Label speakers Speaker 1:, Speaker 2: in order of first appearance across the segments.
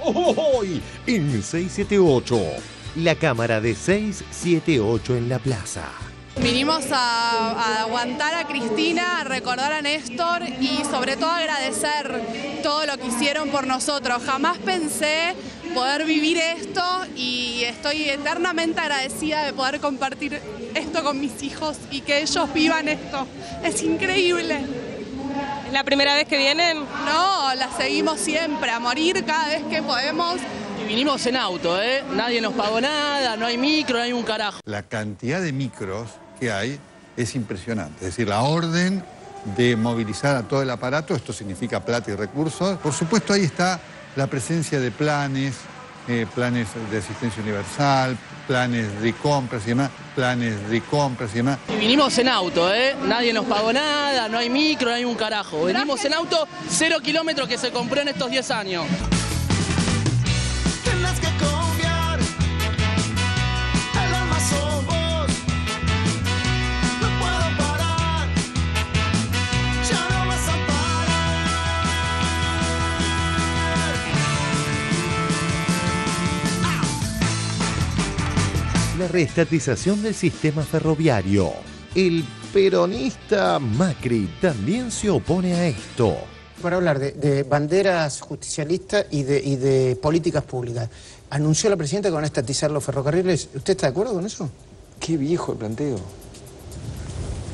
Speaker 1: Hoy en 678, la cámara de 678 en la plaza.
Speaker 2: Vinimos a aguantar a Cristina, a recordar a Néstor y sobre todo agradecer todo lo que hicieron por nosotros. Jamás pensé poder vivir esto y estoy eternamente agradecida de poder compartir esto con mis hijos y que ellos vivan esto. Es increíble.
Speaker 3: ¿Es la primera vez que vienen?
Speaker 2: No, la seguimos siempre, a morir cada vez que podemos.
Speaker 4: Y vinimos en auto, nadie nos pagó nada, no hay micro, no hay un carajo.
Speaker 5: La cantidad de micros que hay es impresionante. Es decir, la orden de movilizar a todo el aparato, esto significa plata y recursos. Por supuesto, ahí está la presencia de planes de asistencia universal, planes de compras y demás,
Speaker 4: Y vinimos en auto, nadie nos pagó nada, no hay micro, no hay un carajo. Venimos en auto 0 kilómetros que se compró en estos 10 años.
Speaker 6: Tienes que confiar, el alma sos vos, no puedo parar, ya no vas a parar.
Speaker 1: La reestatización del sistema ferroviario. El peronista Macri también se opone a esto.
Speaker 7: Para hablar de banderas justicialistas y de políticas públicas. Anunció la presidenta que van a estatizar los ferrocarriles. ¿Usted está de acuerdo con eso?
Speaker 8: Qué viejo el planteo.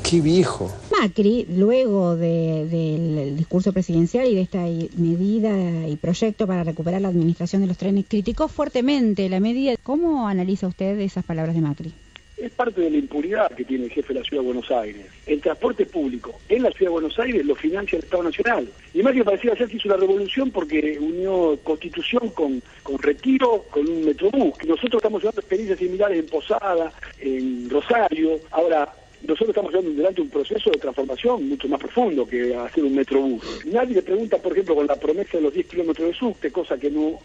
Speaker 8: Qué viejo.
Speaker 9: Macri, luego del discurso presidencial y de esta medida y proyecto para recuperar la administración de los trenes, criticó fuertemente la medida. ¿Cómo analiza usted esas palabras de Macri?
Speaker 10: Es parte de la impunidad que tiene el jefe de la Ciudad de Buenos Aires. El transporte público en la Ciudad de Buenos Aires lo financia el Estado Nacional. Y Macri parecía ser que hizo una revolución porque unió Constitución con Retiro, con un Metrobús. Nosotros estamos llevando experiencias similares en Posada, en Rosario. Ahora, nosotros estamos llevando delante un proceso de transformación mucho más profundo que hacer un Metrobús. Nadie le pregunta, por ejemplo, con la promesa de los 10 kilómetros de subte, cosa que no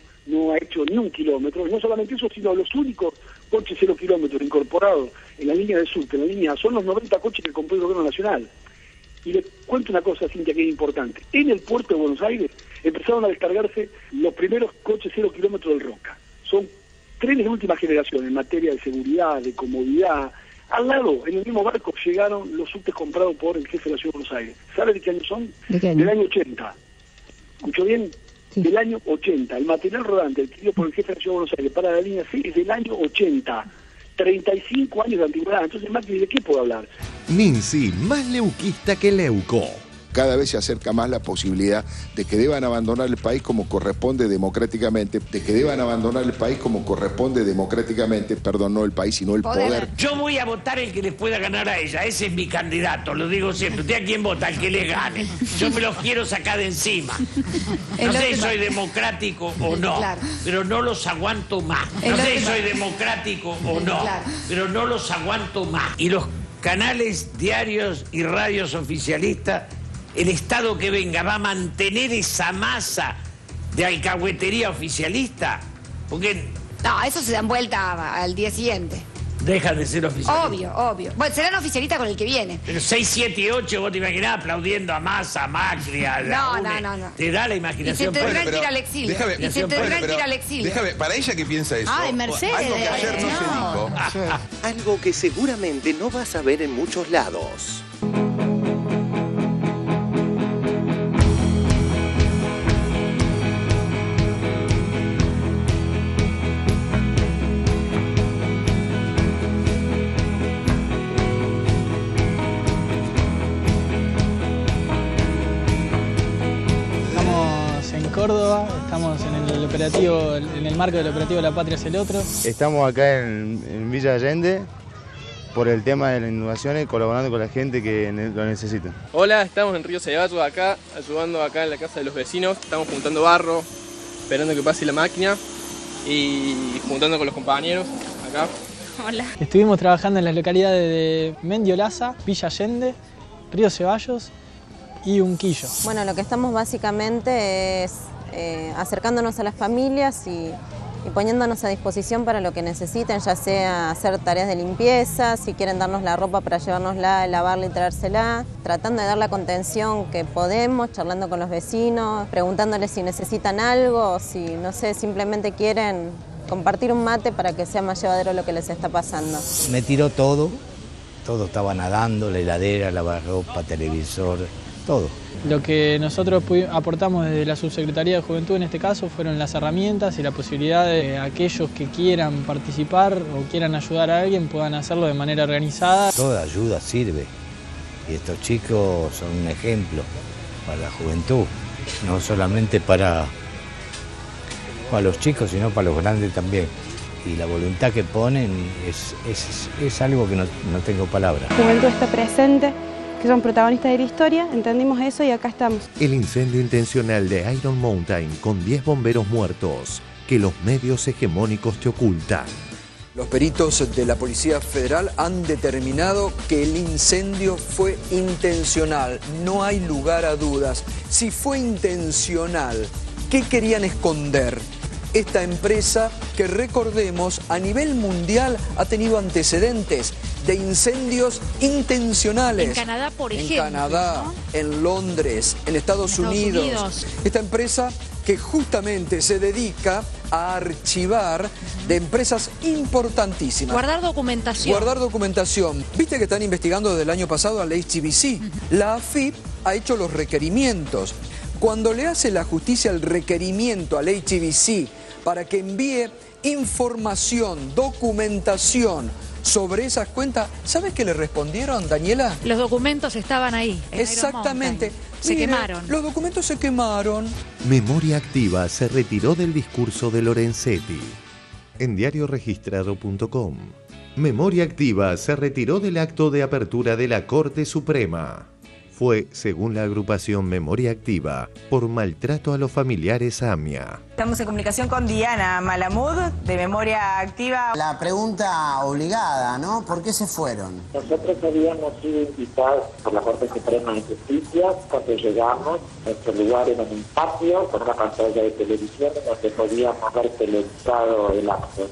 Speaker 10: ha hecho ni un kilómetro. Y no solamente eso, sino los únicos coches 0 kilómetros incorporados en la línea de subte, en la línea, son los 90 coches que compró el gobierno nacional. Y le cuento una cosa, Cintia, que es importante. En el puerto de Buenos Aires empezaron a descargarse los primeros coches 0 kilómetros del Roca. Son trenes de última generación en materia de seguridad, de comodidad. Al lado, en el mismo barco, llegaron los subtes comprados por el jefe de la Ciudad de Buenos Aires. ¿Sabe de qué año son?
Speaker 9: ¿De qué año?
Speaker 10: Del año 80. ¿Escuchó bien? Sí. Del año 80. El material rodante adquirido por el jefe de la Ciudad de Buenos Aires para la línea C es del año 80. 35 años de antigüedad. Entonces, Macri, ¿de qué puedo hablar?
Speaker 1: Nincy, más leuquista que Leuco.
Speaker 8: Cada vez se acerca más la posibilidad de que deban abandonar el país como corresponde democráticamente, perdón, no el país, sino el poder.
Speaker 11: Yo voy a votar el que les pueda ganar a ella, ese es mi candidato, lo digo siempre. ¿Usted a quién vota? Al que les gane. Yo me los quiero sacar de encima. No sé si soy democrático o no, pero no los aguanto más. No sé si soy democrático o no, pero no los aguanto más. Y los canales, diarios y radios oficialistas, el Estado que venga va a mantener esa masa de alcahuetería oficialista, porque...
Speaker 12: No, eso se dan vuelta al día siguiente.
Speaker 11: Dejan de ser oficialistas.
Speaker 12: Obvio. Bueno, serán oficialistas con el que viene.
Speaker 11: Pero 6, 7 y 8, vos te imaginás aplaudiendo a Massa, a Macri, a
Speaker 12: No.
Speaker 11: Te da la imaginación.
Speaker 12: Y se tendrán que ir al exilio.
Speaker 8: Déjame, para ella que piensa eso.
Speaker 12: Ay, Mercedes.
Speaker 8: Algo que ayer no se dijo.
Speaker 1: Algo que seguramente no vas a ver en muchos lados.
Speaker 13: Córdoba, estamos en el marco del operativo La Patria es el Otro.
Speaker 14: Estamos acá en Villa Allende por el tema de las inundaciones, colaborando con la gente que lo necesita.
Speaker 15: Hola, estamos en Río Ceballos acá, ayudando acá en la casa de los vecinos. Estamos juntando barro, esperando que pase la máquina y juntando con los compañeros acá.
Speaker 13: Hola. Estuvimos trabajando en las localidades de Mendiolaza, Villa Allende, Río Ceballos y Unquillo.
Speaker 16: Bueno, lo que estamos básicamente es acercándonos a las familias y y poniéndonos a disposición para lo que necesiten, ya sea hacer tareas de limpieza, si quieren darnos la ropa para llevárnosla, lavarla y traérsela, tratando de dar la contención que podemos, charlando con los vecinos, preguntándoles si necesitan algo, si, no sé, simplemente quieren compartir un mate para que sea más llevadero lo que les está pasando.
Speaker 17: Me tiró todo estaba nadando, la heladera, lavarropa, televisor, todo.
Speaker 13: Lo que nosotros aportamos desde la Subsecretaría de Juventud en este caso fueron las herramientas y la posibilidad de aquellos que quieran participar o quieran ayudar a alguien puedan hacerlo de manera organizada.
Speaker 17: Toda ayuda sirve y estos chicos son un ejemplo para la juventud, no solamente para los chicos sino para los grandes también. Y la voluntad que ponen es algo que no tengo palabras.
Speaker 18: La juventud está presente, que son protagonistas de la historia, entendimos eso y acá estamos.
Speaker 1: El incendio intencional de Iron Mountain con 10 bomberos muertos que los medios hegemónicos te ocultan.
Speaker 19: Los peritos de la Policía Federal han determinado que el incendio fue intencional. No hay lugar a dudas. Si fue intencional, ¿qué querían esconder? Esta empresa que, recordemos, a nivel mundial ha tenido antecedentes de incendios intencionales.
Speaker 20: En Canadá, por ejemplo.
Speaker 19: En Canadá, ¿no? En Londres, en Estados Unidos. Esta empresa que justamente se dedica a archivar de empresas importantísimas.
Speaker 20: Guardar documentación.
Speaker 19: Guardar documentación. Viste que están investigando desde el año pasado al HBC. La AFIP ha hecho los requerimientos. Cuando le hace la justicia el requerimiento al HBC para que envíe información, documentación sobre esas cuentas, ¿sabes qué le respondieron, Daniela?
Speaker 20: Los documentos estaban ahí.
Speaker 19: Exactamente.
Speaker 20: Se quemaron.
Speaker 19: Los documentos se quemaron.
Speaker 1: Memoria Activa se retiró del discurso de Lorenzetti. En diarioregistrado.com. Memoria Activa se retiró del acto de apertura de la Corte Suprema. Fue, según la agrupación Memoria Activa, por maltrato a los familiares AMIA.
Speaker 21: Estamos en comunicación con Diana Malamud, de Memoria Activa.
Speaker 7: La pregunta obligada, ¿no? ¿Por qué se fueron?
Speaker 22: Nosotros habíamos sido invitados por la Corte Suprema de Justicia. Cuando llegamos, nuestro lugar era en un patio con una pantalla de televisión en donde podíamos ver televisado el acto.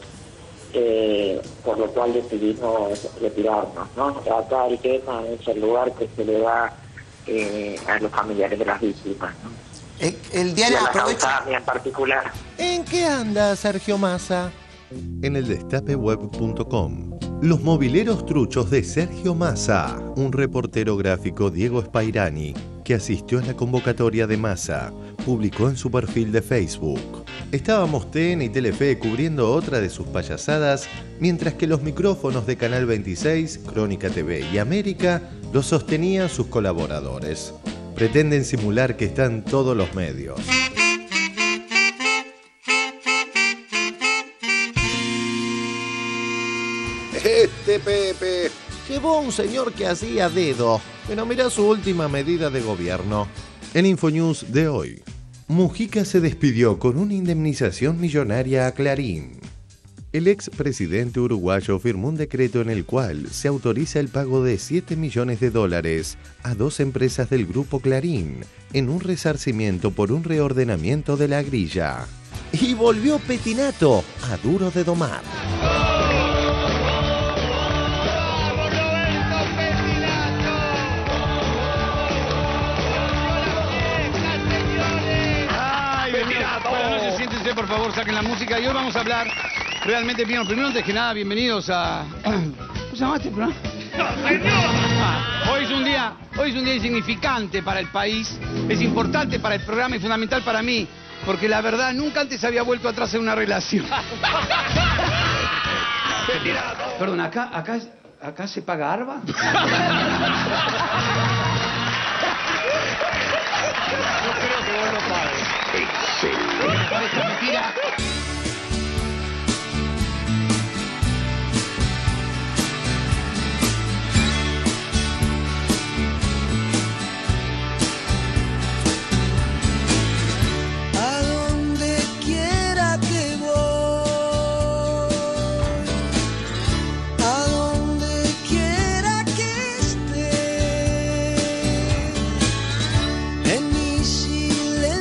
Speaker 22: Por lo cual decidimos retirarnos, ¿no? Acá el tema es el lugar que se le da a los familiares de las víctimas, ¿no?
Speaker 7: El diario
Speaker 22: y a la
Speaker 7: aprovecha...
Speaker 22: causa AMIA en particular.
Speaker 1: ¿En qué anda Sergio Massa? En el destapeweb.com. Los mobileros truchos de Sergio Massa. Un reportero gráfico, Diego Spairani, que asistió a la convocatoria de Massa, publicó en su perfil de Facebook: estábamos TN y Telefe cubriendo otra de sus payasadas, mientras que los micrófonos de Canal 26, Crónica TV y América los sostenían sus colaboradores. Pretenden simular que están todos los medios. Este Pepe llevó a un señor que hacía dedo, pero mirá su última medida de gobierno. En Infonews de hoy, Mujica se despidió con una indemnización millonaria a Clarín. El expresidente uruguayo firmó un decreto en el cual se autoriza el pago de $7 millones a 2 empresas del grupo Clarín en un resarcimiento por un reordenamiento de la grilla. Y volvió Petinato a duro de domar.
Speaker 23: Buenas noches, siéntense, por favor, saquen la música. Y hoy vamos a hablar realmente bien. Primero, antes que nada, bienvenidos a... ¿Cómo se llama este programa? Hoy es un día insignificante para el país, es importante para el programa y fundamental para mí, porque la verdad nunca antes había vuelto atrás en una relación. Perdón, ¿acá se paga ARBA? Yo creo que vos lo pagues. Esta mentira.
Speaker 6: A donde quiera que voy, a donde quiera que esté, en mi silencio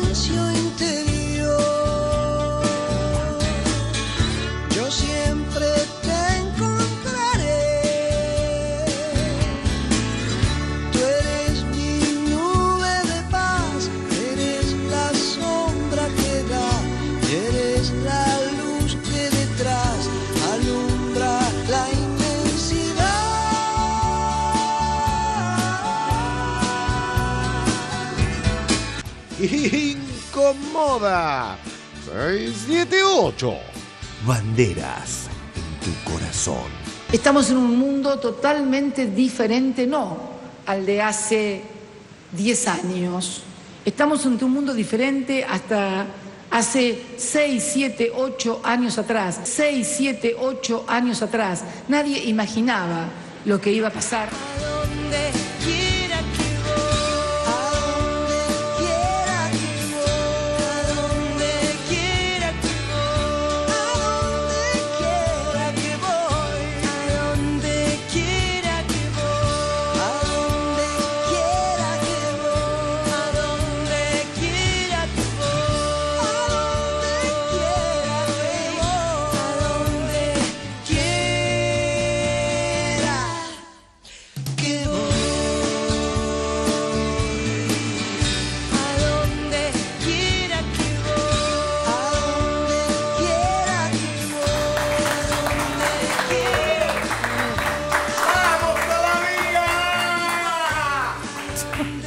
Speaker 1: incomoda. 678. Banderas en tu corazón.
Speaker 2: Estamos en un mundo totalmente diferente, no al de hace 10 años. Estamos ante un mundo diferente hasta hace 6, 7, 8 años atrás. 6, 7, 8 años atrás. Nadie imaginaba lo que iba a pasar.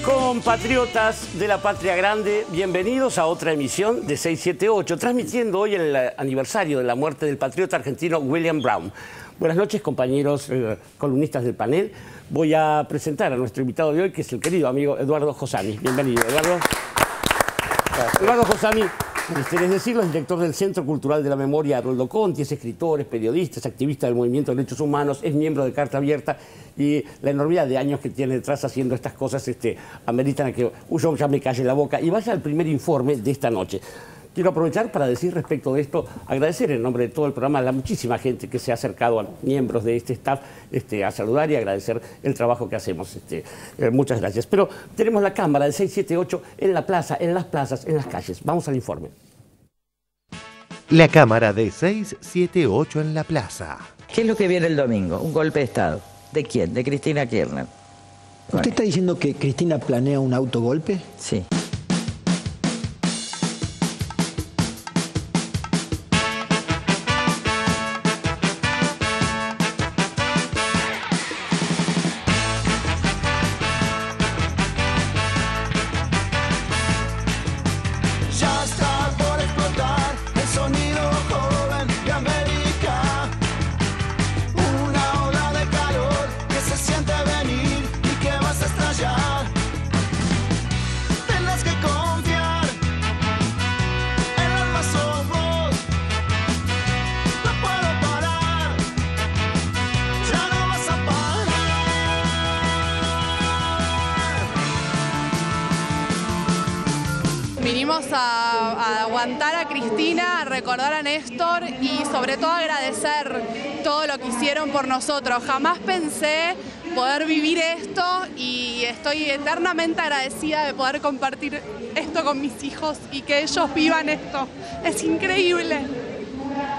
Speaker 3: Compatriotas de la Patria Grande, bienvenidos a otra emisión de 678, transmitiendo hoy el aniversario de la muerte del patriota argentino William Brown. Buenas noches, compañeros columnistas del panel. Voy a presentar a nuestro invitado de hoy, que es el querido amigo Eduardo Josani. Bienvenido, Eduardo. Gracias. Eduardo Josani, es decir, es director del Centro Cultural de la Memoria Haroldo Conti, es escritor, es periodista, es activista del movimiento de derechos humanos, es miembro de Carta Abierta, y la enormidad de años que tiene detrás haciendo estas cosas ameritan a que yo ya me calle la boca y vaya al primer informe de esta noche. Quiero aprovechar para decir respecto de esto, agradecer en nombre de todo el programa a la muchísima gente que se ha acercado a miembros de este staff a saludar y agradecer el trabajo que hacemos. Muchas gracias. Pero tenemos la cámara del 678 en la plaza, en las plazas, en las calles. Vamos al informe.
Speaker 1: La cámara de 678 en la plaza.
Speaker 5: ¿Qué es lo que viene el domingo? Un golpe de Estado. ¿De quién? De Cristina Kirchner.
Speaker 24: ¿Usted está diciendo que Cristina planea un autogolpe?
Speaker 5: Sí.
Speaker 6: Ya está por explotar el sonido joven de América. Una ola de calor que se siente venir y que vas a estallar. Tendrás que confiar, el alma sos vos. No puedo parar, ya no vas a parar.
Speaker 25: Vinimos a aguantar a Cristina, a recordar a Néstor y sobre todo agradecer todo lo que hicieron por nosotros. Jamás pensé poder vivir esto y estoy eternamente agradecida de poder compartir esto con mis hijos y que ellos vivan esto. Es increíble.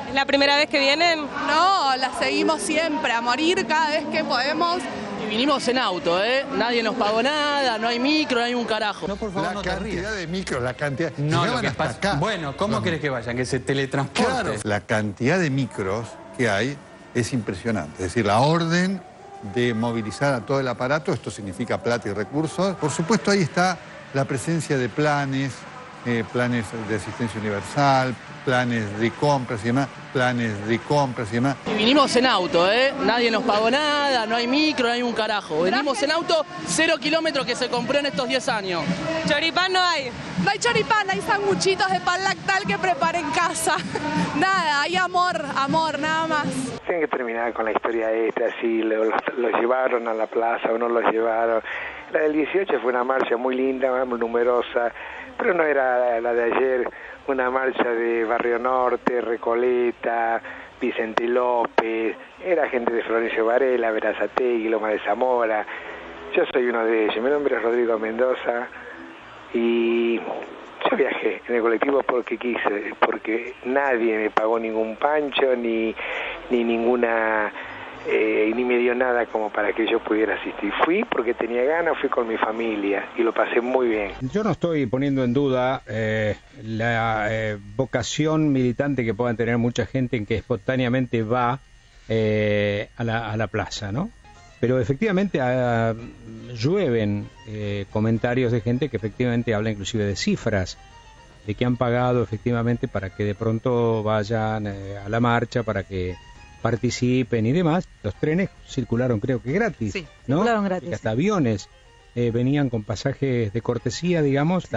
Speaker 26: ¿Es la primera vez que vienen?
Speaker 25: No, la seguimos siempre, a morir cada vez que podemos.
Speaker 4: Y vinimos en auto, Nadie nos pagó nada, no hay micro, no hay un carajo.
Speaker 27: No, por favor,
Speaker 28: La cantidad de micros, la cantidad...
Speaker 27: No,
Speaker 28: llegaban
Speaker 27: lo que
Speaker 28: hasta
Speaker 27: pasa...
Speaker 28: acá.
Speaker 27: Bueno, ¿cómo querés que vayan? Que se teletransporten.
Speaker 28: Claro, la cantidad de micros que hay es impresionante. Es decir, la orden de movilizar a todo el aparato, esto significa plata y recursos. Por supuesto, ahí está la presencia de planes de asistencia universal, planes de compras y demás,
Speaker 4: Y vinimos en auto, Nadie nos pagó nada, no hay micro, no hay un carajo. Venimos en auto 0 kilómetros que se compró en estos 10 años.
Speaker 26: Choripán no hay.
Speaker 25: No hay choripán, hay sanguchitos de pan lactal que preparé en casa. Nada, hay amor, nada más.
Speaker 29: Tienen que terminar con la historia esta, así, los llevaron a la plaza o no los llevaron. La del 18 fue una marcha muy linda, muy numerosa, pero no era la de ayer, una marcha de Barrio Norte, Recoleta, Vicente López, era gente de Florencio Varela, Verazategui, Loma de Zamora. Yo soy uno de ellos, mi nombre es Rodrigo Mendoza y yo viajé en el colectivo porque quise, porque nadie me pagó ningún pancho ni ninguna... ni me dio nada como para que yo pudiera asistir. Fui porque tenía ganas, fui con mi familia y lo pasé muy bien.
Speaker 30: Yo no estoy poniendo en duda la vocación militante que puedan tener mucha gente en que espontáneamente va a la plaza, ¿no? Pero efectivamente llueven comentarios de gente que efectivamente habla inclusive de cifras, de que han pagado efectivamente para que de pronto vayan a la marcha, para que participen y demás. Los trenes circularon creo que gratis,
Speaker 21: Sí,
Speaker 30: ¿no?
Speaker 21: circularon gratis.
Speaker 30: Y hasta aviones venían con pasajes de cortesía, digamos,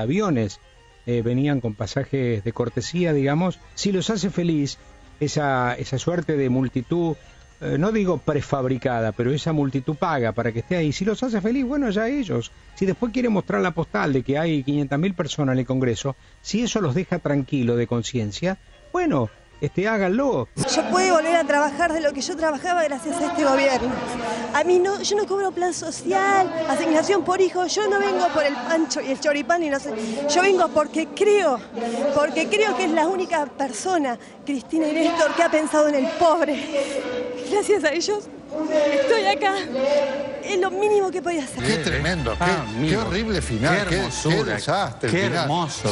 Speaker 30: venían con pasajes de cortesía, digamos. Si los hace feliz esa suerte de multitud, no digo prefabricada, pero esa multitud paga para que esté ahí. Si los hace feliz, bueno, ya ellos. Si después quiere mostrar la postal de que hay 500.000 personas en el Congreso, si eso los deja tranquilo de conciencia, bueno, háganlo.
Speaker 8: Yo puedo volver a trabajar de lo que yo trabajaba gracias a este gobierno. A mí no, yo no cobro plan social, asignación por hijo, yo no vengo por el pancho y el choripán y no sé. Yo vengo porque creo que es la única persona, Cristina y Néstor, que ha pensado en el pobre. Gracias a ellos estoy acá. Es lo mínimo que podía hacer.
Speaker 28: Qué tremendo, qué horrible final,
Speaker 27: qué hermosura,
Speaker 28: qué desastre.
Speaker 27: qué
Speaker 28: final.
Speaker 27: hermoso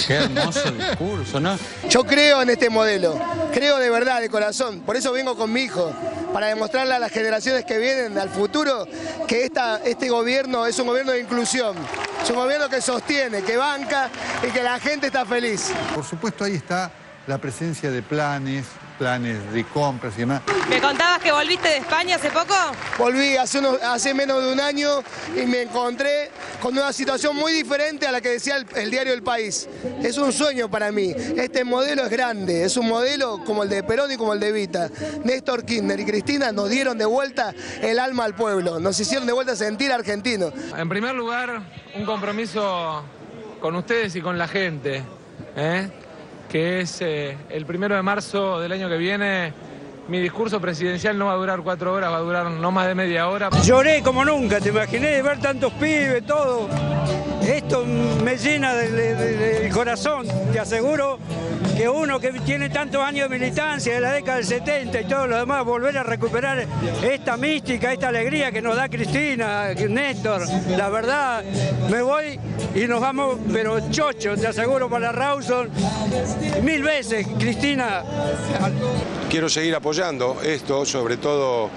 Speaker 27: discurso, ¿no?
Speaker 9: Yo creo en este modelo, creo de verdad, de corazón. Por eso vengo con mi hijo, para demostrarle a las generaciones que vienen, al futuro, que este gobierno es un gobierno de inclusión. Es un gobierno que sostiene, que banca y que la gente está feliz.
Speaker 28: Por supuesto, ahí está la presencia de planes de compras y demás.
Speaker 26: ¿Me contabas que volviste de España hace poco?
Speaker 9: Volví hace menos de un año y me encontré con una situación muy diferente a la que decía el diario El País. Es un sueño para mí. Este modelo es grande, es un modelo como el de Perón y como el de Evita. Néstor Kirchner y Cristina nos dieron de vuelta el alma al pueblo, nos hicieron de vuelta sentir argentinos.
Speaker 10: En primer lugar, un compromiso con ustedes y con la gente, que es el 1 de marzo del año que viene. Mi discurso presidencial no va a durar 4 horas, va a durar no más de media hora.
Speaker 11: Lloré como nunca, te imaginé de ver tantos pibes, todo. Esto me llena del corazón. Te aseguro que uno que tiene tantos años de militancia, de la década del 70 y todo lo demás, volver a recuperar esta mística, esta alegría que nos da Cristina, Néstor. La verdad, me voy y nos vamos, pero chocho, te aseguro, para Rawson. 1000 veces, Cristina.
Speaker 12: Quiero seguir apoyando esto, sobre todo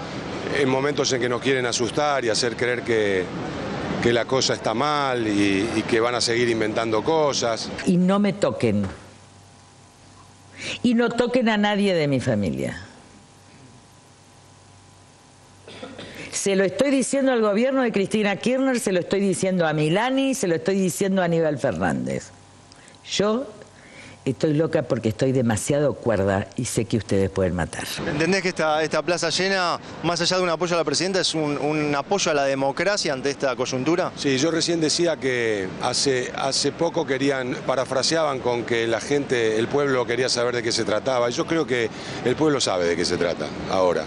Speaker 12: en momentos en que nos quieren asustar y hacer creer que la cosa está mal y que van a seguir inventando cosas.
Speaker 5: Y no me toquen. Y no toquen a nadie de mi familia. Se lo estoy diciendo al gobierno de Cristina Kirchner, se lo estoy diciendo a Milani, se lo estoy diciendo a Aníbal Fernández. Yo estoy loca porque estoy demasiado cuerda y sé que ustedes pueden matar.
Speaker 13: ¿Entendés que esta plaza llena, más allá de un apoyo a la presidenta, es un apoyo a la democracia ante esta coyuntura?
Speaker 12: Sí, yo recién decía que hace poco parafraseaban con que la gente, el pueblo quería saber de qué se trataba. Yo creo que el pueblo sabe de qué se trata ahora.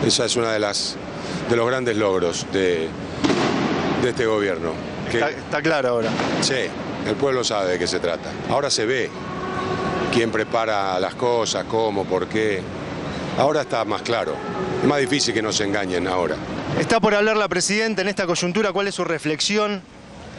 Speaker 12: Esa es una de los grandes logros de este gobierno.
Speaker 13: Está claro ahora.
Speaker 12: Sí. El pueblo sabe de qué se trata. Ahora se ve quién prepara las cosas, cómo, por qué. Ahora está más claro. Es más difícil que nos engañen ahora.
Speaker 13: Está por hablar la presidenta en esta coyuntura. ¿Cuál es su reflexión?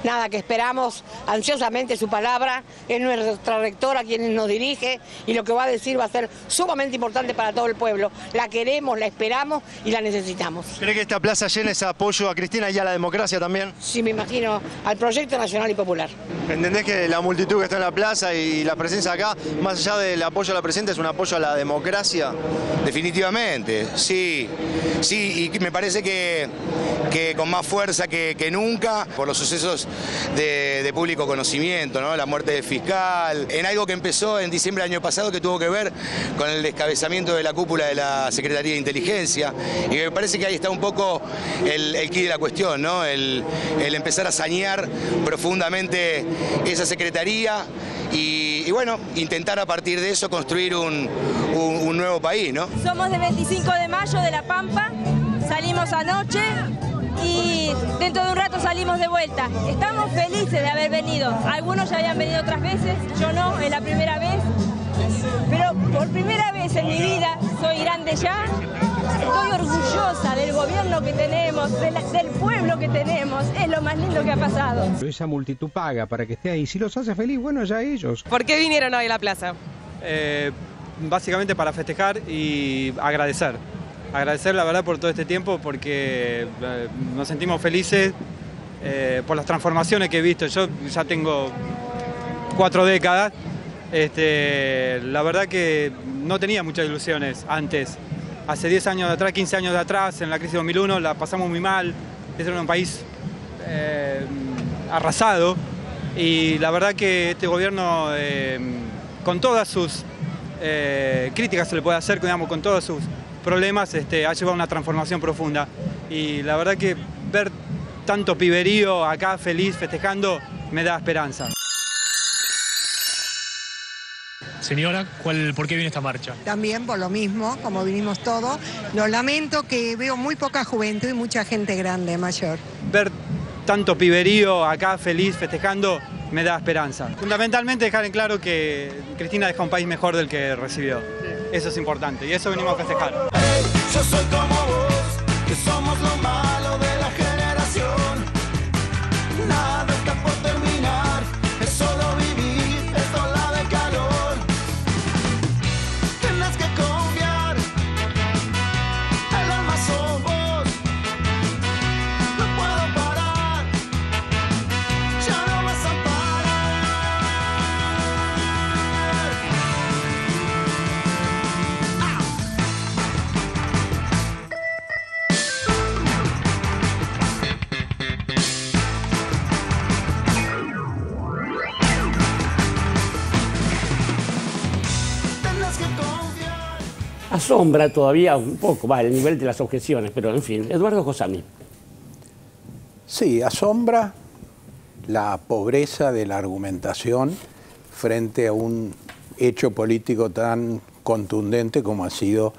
Speaker 14: Nada, que esperamos ansiosamente su palabra, es nuestra rectora quien nos dirige y lo que va a decir va a ser sumamente importante para todo el pueblo. La queremos, la esperamos y la necesitamos.
Speaker 13: ¿Cree que esta plaza llena es apoyo a Cristina y a la democracia también?
Speaker 14: Sí, me imagino, al proyecto nacional y popular.
Speaker 13: ¿Entendés que la multitud que está en la plaza y la presencia acá, más allá del apoyo a la presidenta, es un apoyo a la democracia?
Speaker 15: Definitivamente, sí, y me parece que con más fuerza que nunca por los sucesos de público conocimiento, ¿no? La muerte del fiscal, en algo que empezó en diciembre del año pasado que tuvo que ver con el descabezamiento de la cúpula de la Secretaría de Inteligencia, y me parece que ahí está un poco el quid de la cuestión, ¿no? El empezar a sanear profundamente esa Secretaría y bueno, intentar a partir de eso construir un nuevo país, ¿no?
Speaker 16: Somos del 25 de mayo de La Pampa, salimos anoche y dentro de un rato salimos de vuelta. Estamos felices de haber venido. Algunos ya habían venido otras veces, yo no, es la primera vez. Pero por primera vez en mi vida soy grande ya. Estoy orgullosa del gobierno que tenemos, del pueblo que tenemos. Es lo más lindo que ha pasado.
Speaker 30: Esa multitud paga para que esté ahí. Si los hace feliz, bueno, ya ellos.
Speaker 26: ¿Por qué vinieron hoy a la plaza?
Speaker 27: Básicamente para festejar y agradecer.
Speaker 11: agradecer la verdad por todo este tiempo porque nos sentimos felices por las transformaciones que he visto. Yo ya tengo 4 décadas. La verdad que no tenía muchas ilusiones antes. Hace 10 años de atrás, 15 años de atrás, en la crisis de 2001, la pasamos muy mal. Este era un país arrasado. Y la verdad que este gobierno, con todas sus críticas se le puede hacer, digamos, con todos sus problemas, ha llevado a una transformación profunda. Y la verdad que ver tanto piberío acá feliz, festejando, me da esperanza.
Speaker 1: Señora, ¿por qué viene esta marcha?
Speaker 2: También por lo mismo, como vinimos todos. Lo lamento que veo muy poca juventud y mucha gente grande, mayor.
Speaker 11: Ver tanto piberío acá feliz, festejando, me da esperanza. Fundamentalmente dejar en claro que Cristina deja un país mejor del que recibió. Eso es importante y eso venimos a festejar.
Speaker 6: Hey, yo soy como vos, que somos lo malo de la generación. Nada está por terminar, es solo vivir, es ola de calor. Tienes que confiar, el alma sos vos. No puedo parar, ya no vas a
Speaker 3: Asombra todavía un poco, el nivel de las objeciones, pero en fin, Eduardo Josami.
Speaker 7: Sí, asombra la pobreza de la argumentación frente a un hecho político tan contundente como ha sido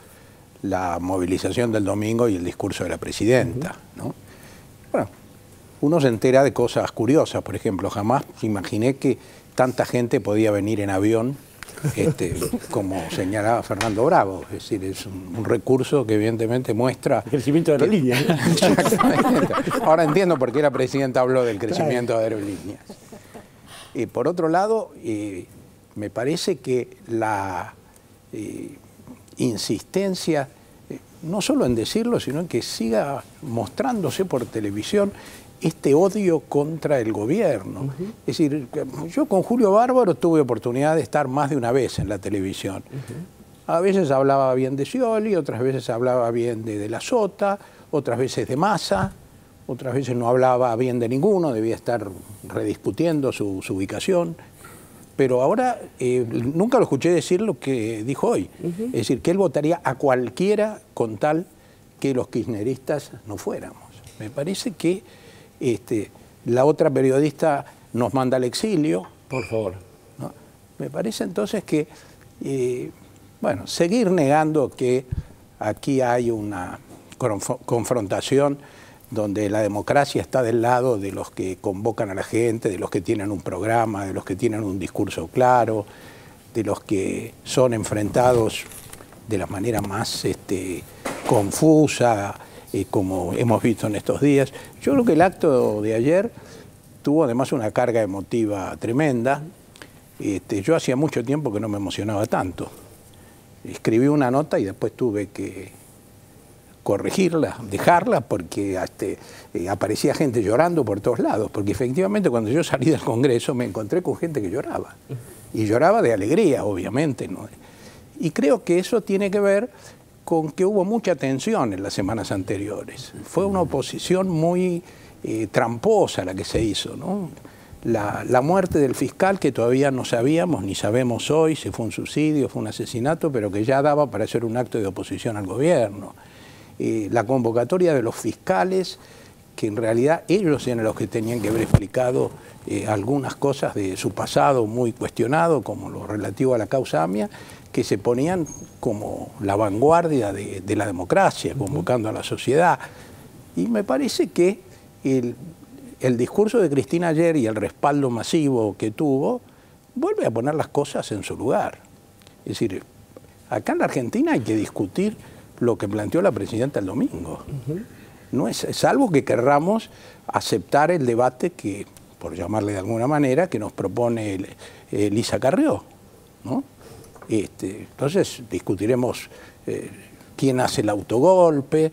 Speaker 7: la movilización del domingo y el discurso de la presidenta, ¿no? Bueno, uno se entera de cosas curiosas, por ejemplo, jamás imaginé que tanta gente podía venir en avión, como señalaba Fernando Bravo, es decir, es un recurso que evidentemente muestra...
Speaker 3: El crecimiento de aerolíneas.
Speaker 7: Exactamente. Ahora entiendo por qué la presidenta habló del crecimiento de aerolíneas. Por otro lado, me parece que la insistencia, no solo en decirlo, sino en que siga mostrándose por televisión este odio contra el gobierno. Es decir, yo con Julio Bárbaro tuve oportunidad de estar más de una vez en la televisión. A veces hablaba bien de Scioli, otras veces hablaba bien de la Sota, otras veces de Massa, otras veces no hablaba bien de ninguno, debía estar rediscutiendo su ubicación. Pero ahora nunca lo escuché decir lo que dijo hoy. Es decir, que él votaría a cualquiera con tal que los kirchneristas no fuéramos. Me parece que la otra periodista nos manda al exilio.
Speaker 3: Por favor.
Speaker 7: ¿No? Me parece entonces que, bueno, seguir negando que aquí hay una confrontación donde la democracia está del lado de los que convocan a la gente, de los que tienen un programa, de los que tienen un discurso claro, de los que son enfrentados de la manera más confusa, como hemos visto en estos días. Yo creo que el acto de ayer tuvo además una carga emotiva tremenda. Yo hacía mucho tiempo que no me emocionaba tanto. Escribí una nota y después tuve que corregirla, dejarla, porque aparecía gente llorando por todos lados, porque efectivamente cuando yo salí del Congreso me encontré con gente que lloraba, y lloraba de alegría, obviamente, ¿no? Y creo que eso tiene que ver con que hubo mucha tensión en las semanas anteriores. Fue una oposición muy tramposa la que se hizo, ¿no? La muerte del fiscal, que todavía no sabíamos, ni sabemos hoy si fue un suicidio, fue un asesinato, pero que ya daba para hacer un acto de oposición al gobierno. La convocatoria de los fiscales, que en realidad ellos eran los que tenían que haber explicado algunas cosas de su pasado muy cuestionado, como lo relativo a la causa AMIA, que se ponían como la vanguardia de la democracia, convocando a la sociedad. Y me parece que el discurso de Cristina ayer y el respaldo masivo que tuvo, vuelve a poner las cosas en su lugar. Es decir, acá en la Argentina hay que discutir lo que planteó la presidenta el domingo. No es salvo que querramos aceptar el debate que, por llamarle de alguna manera, que nos propone Elisa Carrió, ¿no? Entonces discutiremos quién hace el autogolpe,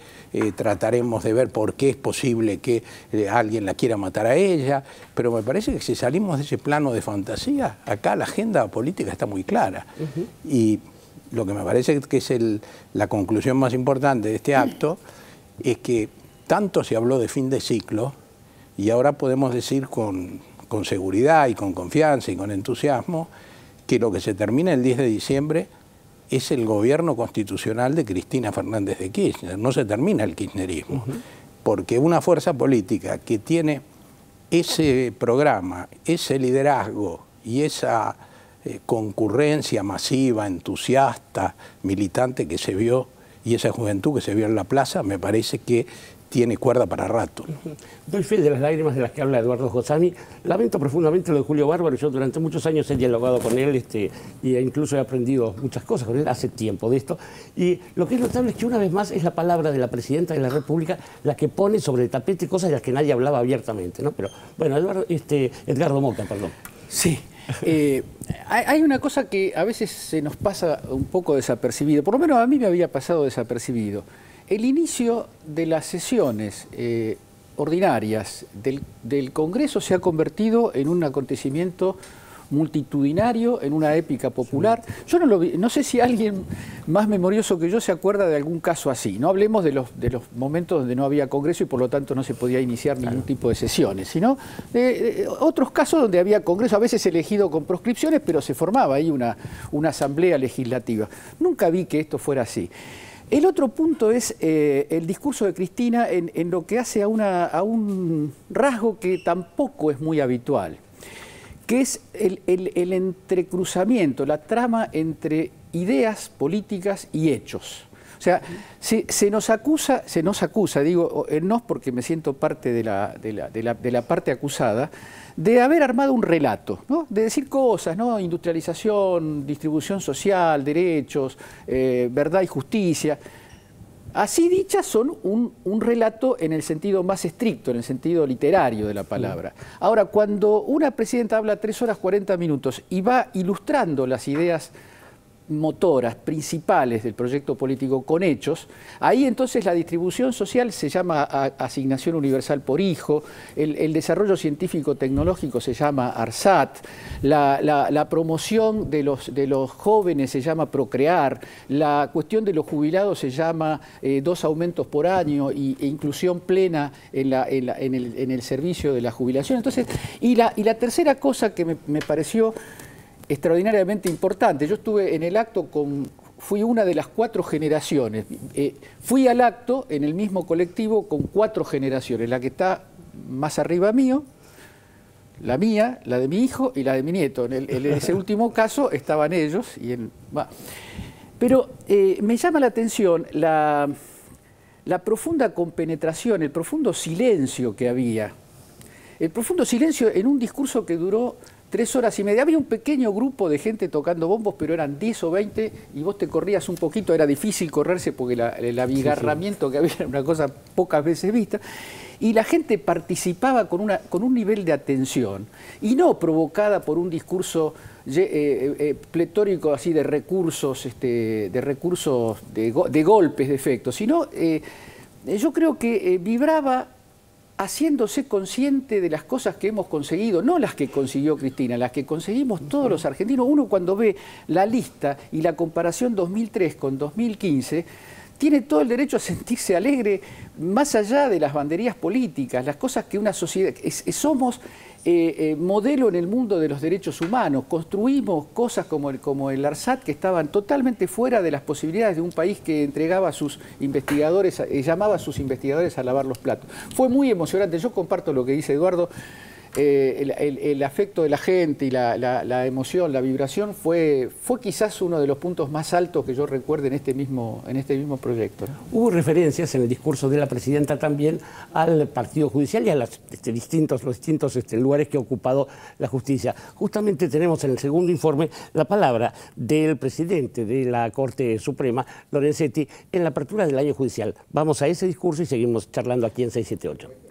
Speaker 7: trataremos de ver por qué es posible que alguien la quiera matar a ella, pero me parece que si salimos de ese plano de fantasía, acá la agenda política está muy clara. Y lo que me parece que es la conclusión más importante de este acto es que tanto se habló de fin de ciclo y ahora podemos decir con seguridad y con confianza y con entusiasmo que lo que se termina el 10 de diciembre es el gobierno constitucional de Cristina Fernández de Kirchner, no se termina el kirchnerismo, porque una fuerza política que tiene ese programa, ese liderazgo y esa concurrencia masiva, entusiasta, militante que se vio, y esa juventud que se vio en la plaza, me parece que tiene cuerda para rato.
Speaker 3: Doy fe de las lágrimas de las que habla Eduardo Gosani. Lamento profundamente lo de Julio Bárbaro. Yo durante muchos años he dialogado con él y incluso he aprendido muchas cosas con él hace tiempo de esto. Y lo que es notable es que una vez más es la palabra de la Presidenta de la República la que pone sobre el tapete cosas de las que nadie hablaba abiertamente, ¿no? Pero bueno, Edgardo Moca, perdón.
Speaker 4: Sí. Hay una cosa que a veces se nos pasa un poco desapercibido, por lo menos a mí me había pasado desapercibido. El inicio de las sesiones ordinarias del Congreso se ha convertido en un acontecimiento multitudinario, en una épica popular. Yo no sé si alguien más memorioso que yo se acuerda de algún caso así. No hablemos de los momentos donde no había Congreso y por lo tanto no se podía iniciar ningún tipo de sesiones, sino de otros casos donde había Congreso, a veces elegido con proscripciones, pero se formaba ahí una asamblea legislativa. Nunca vi que esto fuera así. El otro punto es el discurso de Cristina en lo que hace a un rasgo que tampoco es muy habitual, que es el entrecruzamiento, la trama entre ideas políticas y hechos. O sea, se nos acusa, digo nos porque me siento parte de la parte acusada, de haber armado un relato, ¿no? De decir cosas, ¿no? Industrialización, distribución social, derechos, verdad y justicia. Así dichas son un relato en el sentido más estricto, en el sentido literario de la palabra. Ahora, cuando una presidenta habla 3 horas 40 minutos y va ilustrando las ideas motoras principales del proyecto político con hechos, ahí entonces la distribución social se llama asignación universal por hijo, el desarrollo científico-tecnológico se llama ARSAT, la promoción de los jóvenes se llama procrear, la cuestión de los jubilados se llama 2 aumentos por año e inclusión plena en el servicio de la jubilación. Entonces, y la tercera cosa que me pareció extraordinariamente importante. Yo estuve en el acto fui una de las 4 generaciones. Fui al acto en el mismo colectivo con 4 generaciones, la que está más arriba mío, la mía, la de mi hijo y la de mi nieto. En ese último caso estaban ellos. Pero me llama la atención la profunda compenetración, el profundo silencio que había. El profundo silencio en un discurso que duró 3 horas y media. Había un pequeño grupo de gente tocando bombos, pero eran 10 o 20 y vos te corrías un poquito. Era difícil correrse porque el abigarramiento que había era una cosa pocas veces vista. Y la gente participaba con un nivel de atención y no provocada por un discurso pletórico así de recursos, de golpes, de efectos, sino yo creo que vibraba haciéndose consciente de las cosas que hemos conseguido, no las que consiguió Cristina, las que conseguimos todos los argentinos. Uno cuando ve la lista y la comparación 2003 con 2015, tiene todo el derecho a sentirse alegre más allá de las banderías políticas, las cosas que una sociedad... somos modelo en el mundo de los derechos humanos, construimos cosas como el ARSAT que estaban totalmente fuera de las posibilidades de un país que entregaba a sus investigadores, llamaba a sus investigadores a lavar los platos. Fue muy emocionante, yo comparto lo que dice Eduardo, el afecto de la gente y la emoción, la vibración fue quizás uno de los puntos más altos que yo recuerde en este mismo proyecto.
Speaker 3: Hubo referencias en el discurso de la Presidenta también al Partido Judicial y a los distintos lugares que ha ocupado la justicia. Justamente tenemos en el segundo informe la palabra del presidente de la Corte Suprema, Lorenzetti, en la apertura del año judicial. Vamos a ese discurso y seguimos charlando aquí en 678.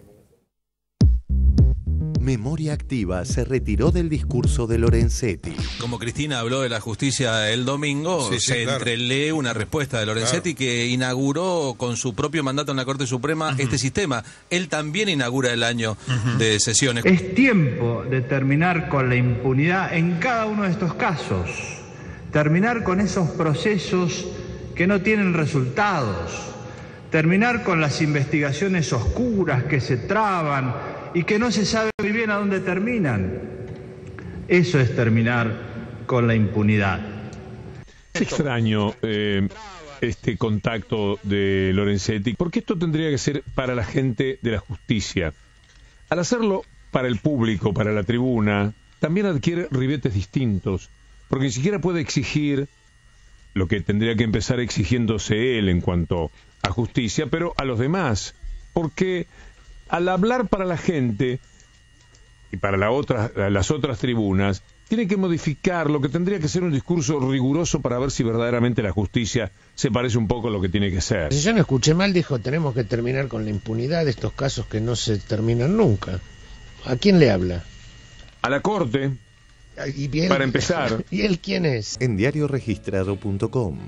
Speaker 17: Memoria Activa se retiró del discurso de Lorenzetti.
Speaker 18: Como Cristina habló de la justicia el domingo, se entrelee una respuesta de Lorenzetti que inauguró con su propio mandato en la Corte Suprema este sistema. Él también inaugura el año de sesiones.
Speaker 19: Es tiempo de terminar con la impunidad en cada uno de estos casos. Terminar con esos procesos que no tienen resultados. Terminar con las investigaciones oscuras que se traban y que no se sabe muy bien a dónde terminan. Eso es terminar con la impunidad.
Speaker 20: Es extraño este contacto de Lorenzetti, porque esto tendría que ser para la gente de la justicia. Al hacerlo para el público, para la tribuna, también adquiere ribetes distintos, porque ni siquiera puede exigir lo que tendría que empezar exigiéndose él en cuanto a justicia, pero a los demás, porque al hablar para la gente y para las otras tribunas, tiene que modificar lo que tendría que ser un discurso riguroso para ver si verdaderamente la justicia se parece un poco a lo que tiene que ser.
Speaker 17: Si yo no escuché mal, dijo, tenemos que terminar con la impunidad de estos casos que no se terminan nunca. ¿A quién le habla?
Speaker 20: A la Corte, para empezar.
Speaker 17: ¿Y él quién es? En diarioregistrado.com.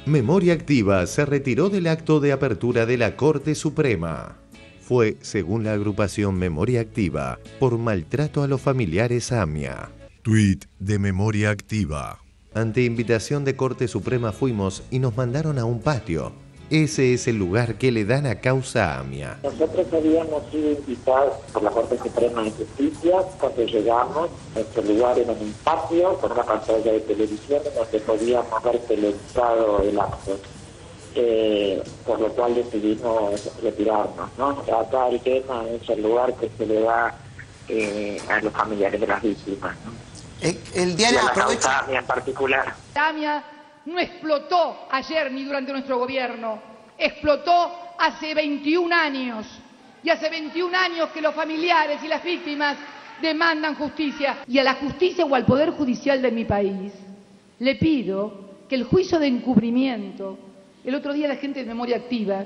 Speaker 17: Memoria Activa se retiró del acto de apertura de la Corte Suprema. Fue, según la agrupación Memoria Activa, por maltrato a los familiares AMIA. Tweet de Memoria Activa. Ante invitación de Corte Suprema fuimos y nos mandaron a un patio. Ese es el lugar que le dan a causa AMIA.
Speaker 18: Nosotros habíamos sido invitados por la Corte Suprema de Justicia. Cuando llegamos, nuestro lugar era en un patio con una pantalla de televisión donde podíamos ver televisado el acto. Por lo cual decidimos retirarnos, ¿no? Acá el tema es el lugar que se le da a los familiares de las víctimas, ¿no? El diario aprovecha en particular.
Speaker 19: La AMIA no explotó ayer ni durante nuestro gobierno, explotó hace 21 años. Y hace 21 años que los familiares y las víctimas demandan justicia. Y a la justicia o al Poder Judicial de mi país le pido que el juicio de encubrimiento. El otro día la gente de Memoria Activa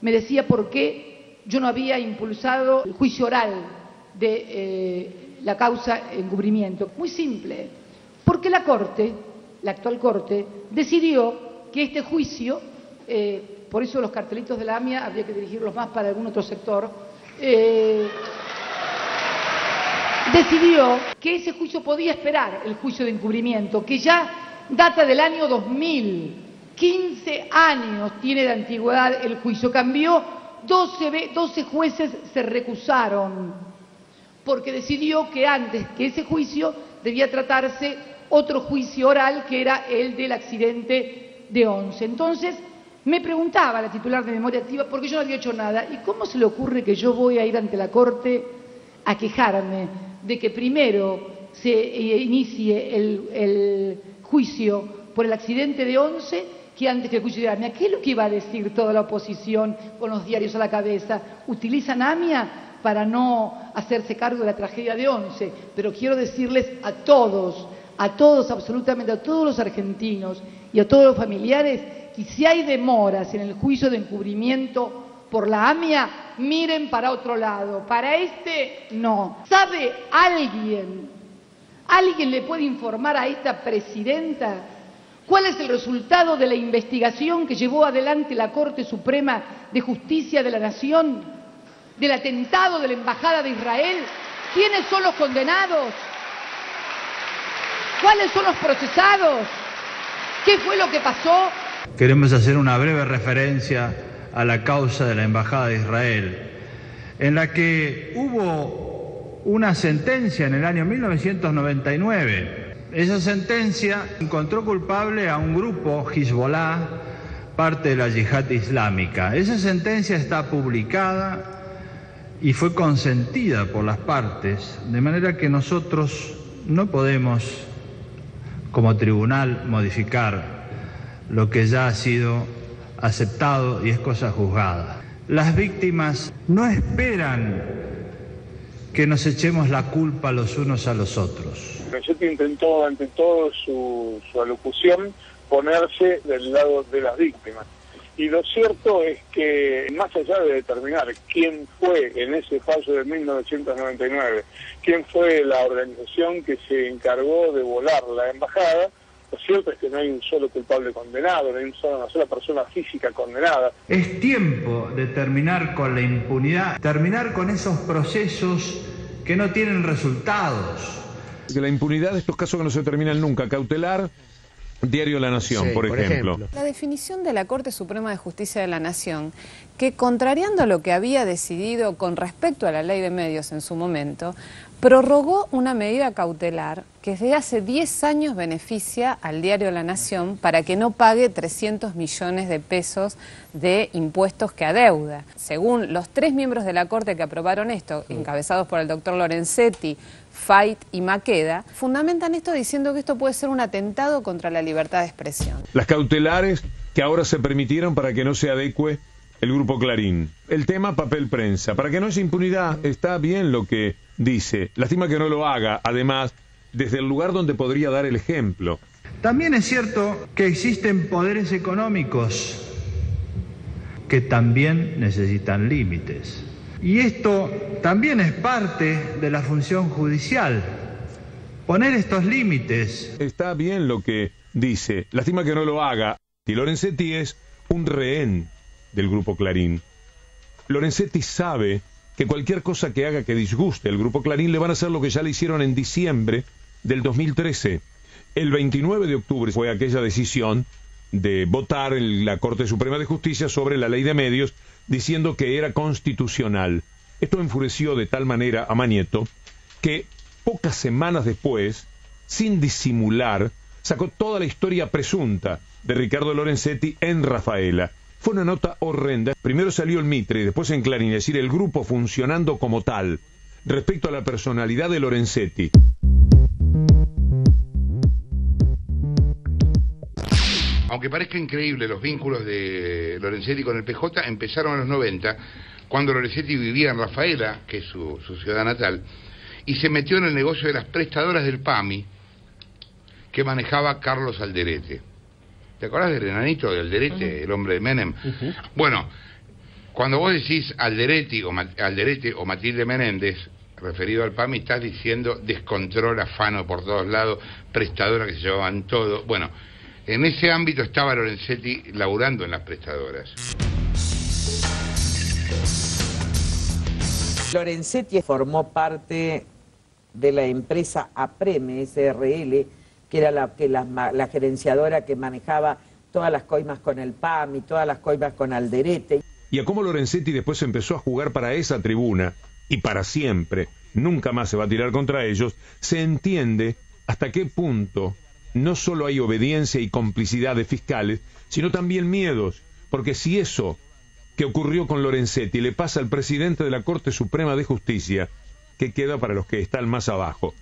Speaker 19: me decía por qué yo no había impulsado el juicio oral de la causa encubrimiento. Muy simple, porque la Corte, la actual Corte, decidió que este juicio, por eso los cartelitos de la AMIA habría que dirigirlos más para algún otro sector, decidió que ese juicio podía esperar, el juicio de encubrimiento, que ya data del año 2000. 15 años tiene de antigüedad el juicio. Cambió, 12 jueces se recusaron porque decidió que antes que ese juicio debía tratarse otro juicio oral que era el del accidente de Once. Entonces me preguntaba la titular de Memoria Activa porque yo no había hecho nada. ¿Y cómo se le ocurre que yo voy a ir ante la Corte a quejarme de que primero se inicie el juicio por el accidente de Once que antes que el juicio de AMIA? ¿Qué es lo que iba a decir toda la oposición con los diarios a la cabeza? Utilizan AMIA para no hacerse cargo de la tragedia de Once, pero quiero decirles a todos, absolutamente a todos los argentinos y a todos los familiares, que si hay demoras en el juicio de encubrimiento por la AMIA, miren para otro lado, para este no. ¿Sabe alguien le puede informar a esta presidenta cuál es el resultado de la investigación que llevó adelante la Corte Suprema de Justicia de la Nación del atentado de la Embajada de Israel? ¿Quiénes son los condenados? ¿Cuáles son los procesados? ¿Qué fue lo que pasó? Queremos hacer una breve referencia a la causa de la Embajada de Israel, en la que hubo una sentencia en el año 1999. Esa sentencia encontró culpable a un grupo, Hezbollah, parte de la yihad islámica. Esa sentencia está publicada y fue consentida por las partes, de manera que nosotros no podemos, como tribunal, modificar lo que ya ha sido aceptado y es cosa juzgada. Las víctimas no esperan que nos echemos la culpa los unos a los otros.
Speaker 21: Lorenzetti intentó, ante todo su alocución, ponerse del lado de las víctimas.
Speaker 8: Y lo cierto es que, más allá de determinar quién fue en ese fallo de 1999, quién fue la organización que se encargó de volar la embajada, lo cierto es que no hay un solo culpable condenado, no hay una sola persona física condenada.
Speaker 9: Es tiempo de terminar con la impunidad, terminar con esos procesos que no tienen resultados.
Speaker 20: De la impunidad de estos casos que no se terminan nunca, cautelar, Diario La Nación,
Speaker 10: Sí,
Speaker 20: por ejemplo.
Speaker 10: La definición de la Corte Suprema de Justicia de la Nación, que contrariando lo que había decidido con respecto a la ley de medios en su momento, prorrogó una medida cautelar que desde hace 10 años beneficia al Diario La Nación para que no pague 300 millones de pesos de impuestos que adeuda. Según los 3 miembros de la Corte que aprobaron esto, encabezados por el doctor Lorenzetti, Fait y Maqueda, fundamentan esto diciendo que esto puede ser un atentado contra la libertad de expresión.
Speaker 20: Las cautelares que ahora se permitieron para que no se adecue el Grupo Clarín. El tema papel prensa. Para que no haya impunidad, está bien lo que dice. Lástima que no lo haga, además, desde el lugar donde podría dar el ejemplo.
Speaker 9: También es cierto que existen poderes económicos que también necesitan límites. Y esto también es parte de la función judicial, poner estos límites.
Speaker 20: Está bien lo que dice, lástima que no lo haga. Y Lorenzetti es un rehén del Grupo Clarín. Lorenzetti sabe que cualquier cosa que haga que disguste al Grupo Clarín le van a hacer lo que ya le hicieron en diciembre del 2013. El 29 de octubre fue aquella decisión de votar en la Corte Suprema de Justicia sobre la ley de medios, diciendo que era constitucional. Esto enfureció de tal manera a Mañeto que pocas semanas después, sin disimular, sacó toda la historia presunta de Ricardo Lorenzetti en Rafaela. Fue una nota horrenda. Primero salió el Mitre y después en Clarín, es decir, el grupo funcionando como tal, respecto a la personalidad de Lorenzetti.
Speaker 21: Aunque parezca increíble, los vínculos de Lorenzetti con el PJ empezaron en los 90, cuando Lorenzetti vivía en Rafaela, que es su ciudad natal, y se metió en el negocio de las prestadoras del PAMI, que manejaba Carlos Alderete. ¿Te acordás del enanito de Alderete, el hombre de Menem? Bueno, cuando vos decís Alderete o Matilde Menéndez, referido al PAMI, estás diciendo descontrol, afano por todos lados, prestadoras que se llevaban todo. Bueno, en ese ámbito estaba Lorenzetti laburando en las prestadoras.
Speaker 5: Lorenzetti formó parte de la empresa APREME, SRL, que era la gerenciadora que manejaba todas las coimas con el PAMI, todas las coimas con Alderete.
Speaker 20: Y a cómo Lorenzetti después empezó a jugar para esa tribuna, y para siempre, nunca más se va a tirar contra ellos, se entiende hasta qué punto no solo hay obediencia y complicidad de fiscales, sino también miedos, porque si eso que ocurrió con Lorenzetti le pasa al presidente de la Corte Suprema de Justicia, ¿qué queda para los que están más abajo?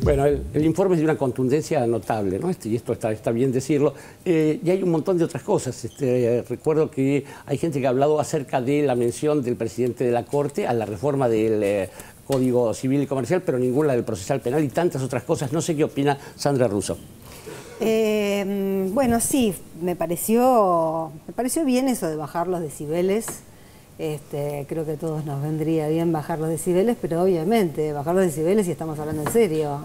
Speaker 3: Bueno, el informe es de una contundencia notable, ¿no? Y esto está bien decirlo. Y hay un montón de otras cosas. Recuerdo que hay gente que ha hablado acerca de la mención del presidente de la Corte a la reforma del Código Civil y Comercial, pero ninguna del procesal penal y tantas otras cosas. No sé qué opina Sandra Russo.
Speaker 22: Bueno, sí, me pareció bien eso de bajar los decibeles. Creo que a todos nos vendría bien bajar los decibeles, pero obviamente bajar los decibeles si estamos hablando en serio.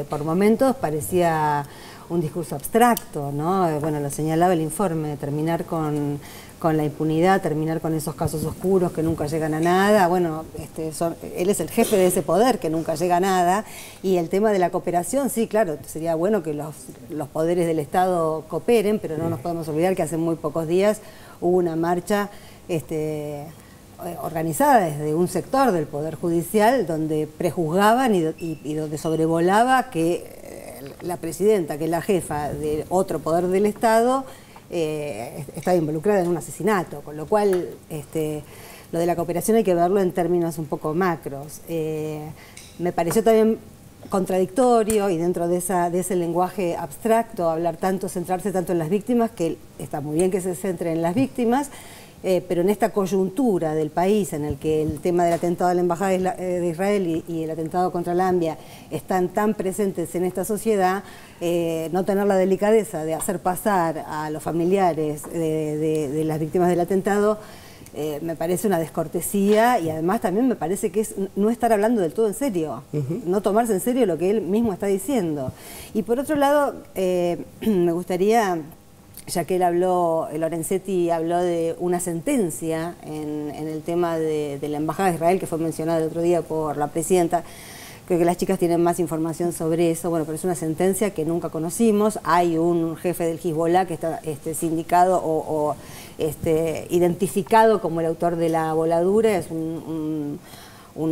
Speaker 22: Por momentos parecía un discurso abstracto, ¿no? Bueno, lo señalaba el informe, terminar con la impunidad, terminar con esos casos oscuros que nunca llegan a nada. Bueno, él es el jefe de ese poder que nunca llega a nada. Y el tema de la cooperación, sí, claro, sería bueno que los poderes del Estado cooperen, pero no nos podemos olvidar que hace muy pocos días hubo una marcha organizada desde un sector del Poder Judicial donde prejuzgaban y donde sobrevolaba que la presidenta, que es la jefa de otro poder del Estado, estaba involucrada en un asesinato, con lo cual lo de la cooperación hay que verlo en términos un poco macros. Me pareció también contradictorio y dentro de ese lenguaje abstracto centrarse tanto en las víctimas, que está muy bien que se centre en las víctimas, pero en esta coyuntura del país en el que el tema del atentado a la Embajada de Israel y el atentado contra la AMIA están tan presentes en esta sociedad, no tener la delicadeza de hacer pasar a los familiares de las víctimas del atentado, me parece una descortesía, y además también me parece que es no estar hablando del todo en serio, no tomarse en serio lo que él mismo está diciendo. Y por otro lado, me gustaría, ya que él habló, Lorenzetti habló de una sentencia en el tema de la Embajada de Israel, que fue mencionada el otro día por la presidenta. Creo que las chicas tienen más información sobre eso. Bueno, pero es una sentencia que nunca conocimos. Hay un jefe del Hezbollah que está sindicado o identificado como el autor de la voladura. Es un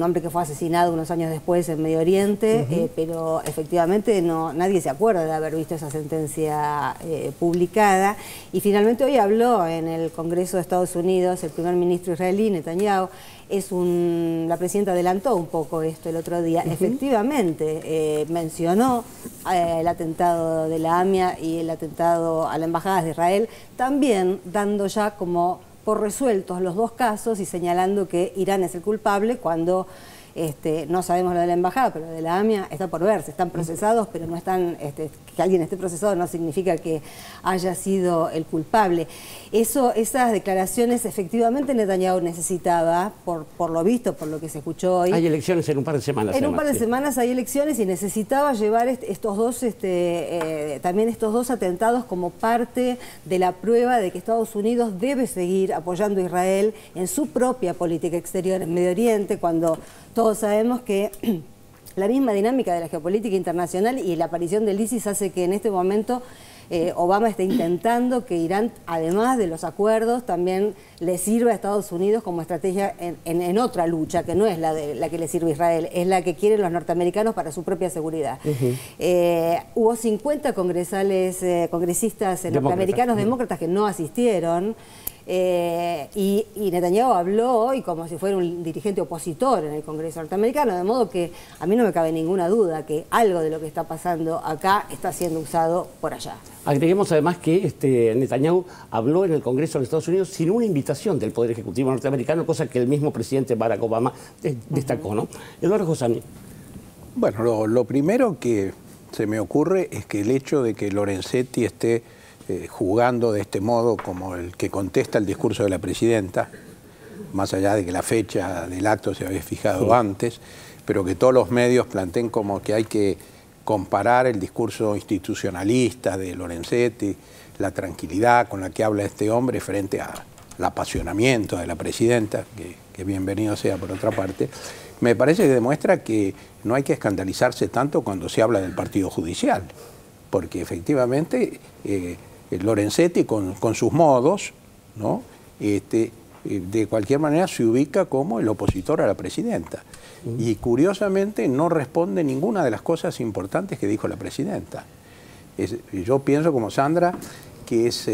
Speaker 22: hombre que fue asesinado unos años después en Medio Oriente, pero efectivamente nadie se acuerda de haber visto esa sentencia publicada. Y finalmente hoy habló en el Congreso de Estados Unidos el primer ministro israelí, Netanyahu. La presidenta adelantó un poco esto el otro día. Efectivamente, mencionó el atentado de la AMIA y el atentado a la Embajada de Israel, también dando ya como por resueltos los dos casos y señalando que Irán es el culpable cuando no sabemos lo de la embajada, pero lo de la AMIA está por verse, están procesados, pero no están, que alguien esté procesado no significa que haya sido el culpable. Esas declaraciones efectivamente Netanyahu necesitaba, por lo visto, por lo que se escuchó hoy.
Speaker 3: Hay elecciones en un par de semanas.
Speaker 22: En un par de semanas hay elecciones y necesitaba llevar estos dos, también estos dos atentados como parte de la prueba de que Estados Unidos debe seguir apoyando a Israel en su propia política exterior en Medio Oriente, cuando todos sabemos que la misma dinámica de la geopolítica internacional y la aparición del ISIS hace que en este momento Obama está intentando que Irán, además de los acuerdos, también le sirva a Estados Unidos como estrategia en otra lucha, que no es la que le sirve a Israel, es la que quieren los norteamericanos para su propia seguridad. Hubo 50 congresistas norteamericanos demócratas que no asistieron. Y Netanyahu habló hoy como si fuera un dirigente opositor en el Congreso norteamericano, de modo que a mí no me cabe ninguna duda que algo de lo que está pasando acá está siendo usado por allá.
Speaker 3: Agreguemos además que Netanyahu habló en el Congreso de los Estados Unidos sin una invitación del Poder Ejecutivo norteamericano, cosa que el mismo presidente Barack Obama destacó, ¿no? Eduardo Josami.
Speaker 7: Bueno, lo primero que se me ocurre es que el hecho de que Lorenzetti esté jugando de este modo como el que contesta el discurso de la presidenta, más allá de que la fecha del acto se había fijado antes, pero que todos los medios planteen como que hay que comparar el discurso institucionalista de Lorenzetti, la tranquilidad con la que habla este hombre frente al apasionamiento de la presidenta, que bienvenido sea por otra parte, me parece que demuestra que no hay que escandalizarse tanto cuando se habla del partido judicial, porque efectivamente Lorenzetti con sus modos, ¿no? De cualquier manera se ubica como el opositor a la presidenta. Y curiosamente no responde ninguna de las cosas importantes que dijo la presidenta. Yo pienso como Sandra que es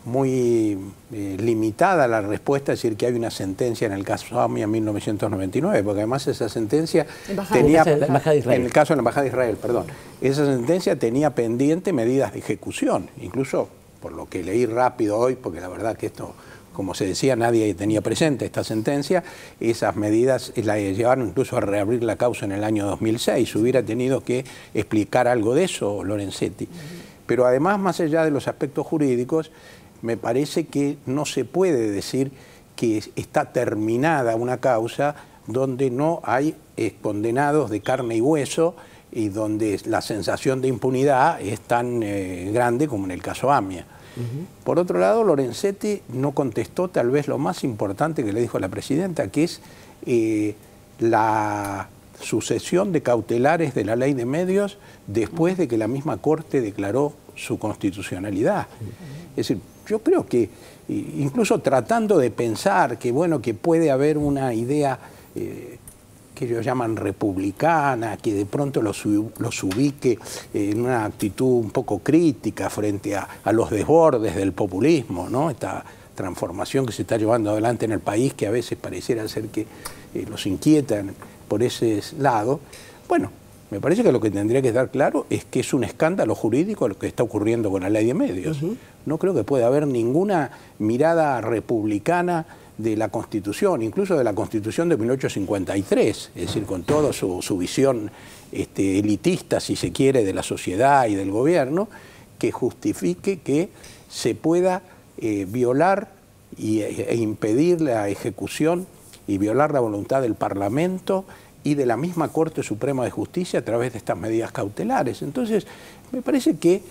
Speaker 7: muy limitada la respuesta, es decir, que hay una sentencia en el caso AMIA en 1999, porque además esa sentencia tenía, en el caso de la Embajada de Israel, perdón, esa sentencia tenía pendiente medidas de ejecución, incluso por lo que leí rápido hoy, porque la verdad que esto, como se decía, nadie tenía presente esta sentencia, esas medidas la llevaron incluso a reabrir la causa en el año 2006, hubiera tenido que explicar algo de eso Lorenzetti. Pero además, más allá de los aspectos jurídicos, me parece que no se puede decir que está terminada una causa donde no hay condenados de carne y hueso y donde la sensación de impunidad es tan grande como en el caso AMIA. Por otro lado, Lorenzetti no contestó tal vez lo más importante que le dijo la presidenta, que es la sucesión de cautelares de la ley de medios después de que la misma Corte declaró su constitucionalidad. Es decir, yo creo que incluso tratando de pensar que, bueno, que puede haber una idea que ellos llaman republicana, que de pronto los ubique en una actitud un poco crítica frente a los desbordes del populismo, ¿no? Esta transformación que se está llevando adelante en el país, que a veces pareciera ser que los inquietan por ese lado. Bueno, Me parece que lo que tendría que estar claro es que es un escándalo jurídico lo que está ocurriendo con la ley de medios. No creo que pueda haber ninguna mirada republicana de la Constitución, incluso de la Constitución de 1853, es decir, con toda su visión elitista, si se quiere, de la sociedad y del gobierno, que justifique que se pueda violar e impedir la ejecución y violar la voluntad del Parlamento y de la misma Corte Suprema de Justicia a través de estas medidas cautelares. Entonces, me parece que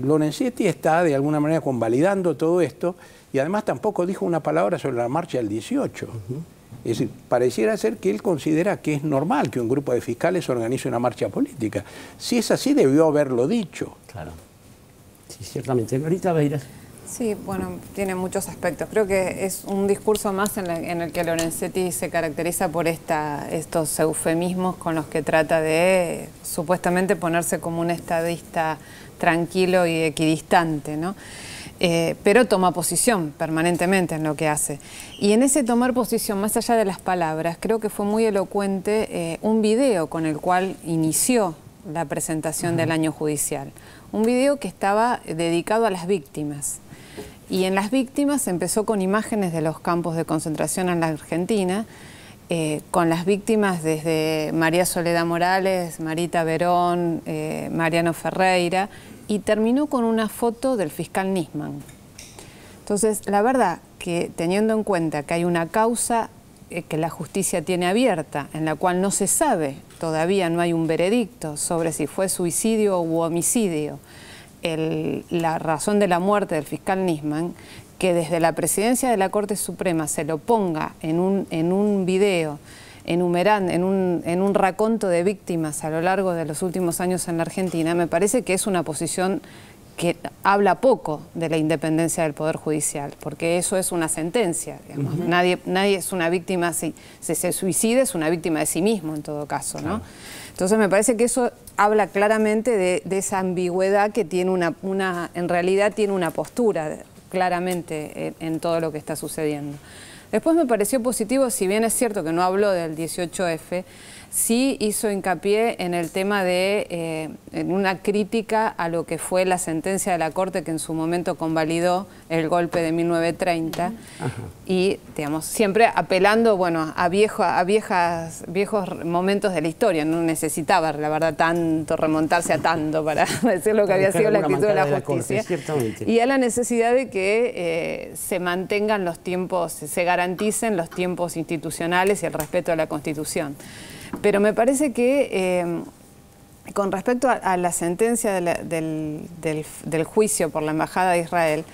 Speaker 7: Lorenzetti está de alguna manera convalidando todo esto y además tampoco dijo una palabra sobre la marcha del 18. Es decir, pareciera ser que él considera que es normal que un grupo de fiscales organice una marcha política. Si es así, debió haberlo dicho.
Speaker 3: Claro. Sí, ciertamente. Ahorita Beiras.
Speaker 10: Sí, bueno, tiene muchos aspectos. Creo que es un discurso más en el que Lorenzetti se caracteriza por estos eufemismos con los que trata de supuestamente ponerse como un estadista tranquilo y equidistante, ¿no? Pero toma posición permanentemente en lo que hace. Y en ese tomar posición, más allá de las palabras, creo que fue muy elocuente un video con el cual inició la presentación del año judicial. Un video que estaba dedicado a las víctimas. Y en las víctimas empezó con imágenes de los campos de concentración en la Argentina, con las víctimas desde María Soledad Morales, Marita Verón, Mariano Ferreira, y terminó con una foto del fiscal Nisman. Entonces, la verdad que teniendo en cuenta que hay una causa que la justicia tiene abierta, en la cual no se sabe, todavía no hay un veredicto sobre si fue suicidio u homicidio, la razón de la muerte del fiscal Nisman, que desde la presidencia de la Corte Suprema se lo ponga en un video enumerando, en un raconto de víctimas a lo largo de los últimos años en la Argentina, me parece que es una posición que habla poco de la independencia del Poder Judicial, porque eso es una sentencia, digamos. Nadie es una víctima, si se suicida es una víctima de sí mismo en todo caso, ¿no? Entonces me parece que eso habla claramente de esa ambigüedad que tiene en realidad tiene una postura claramente en todo lo que está sucediendo. Después me pareció positivo, si bien es cierto que no habló del 18F, sí hizo hincapié en el tema de en una crítica a lo que fue la sentencia de la Corte que en su momento convalidó el golpe de 1930 y, digamos, siempre apelando, bueno, a viejos momentos de la historia. No necesitaba, la verdad, tanto remontarse a tanto para decir lo que había sido la actitud de la justicia. Y a la necesidad de que se mantengan los tiempos, se garanticen los tiempos institucionales y el respeto a la Constitución. Pero me parece que con respecto a la sentencia del juicio por la Embajada de Israel,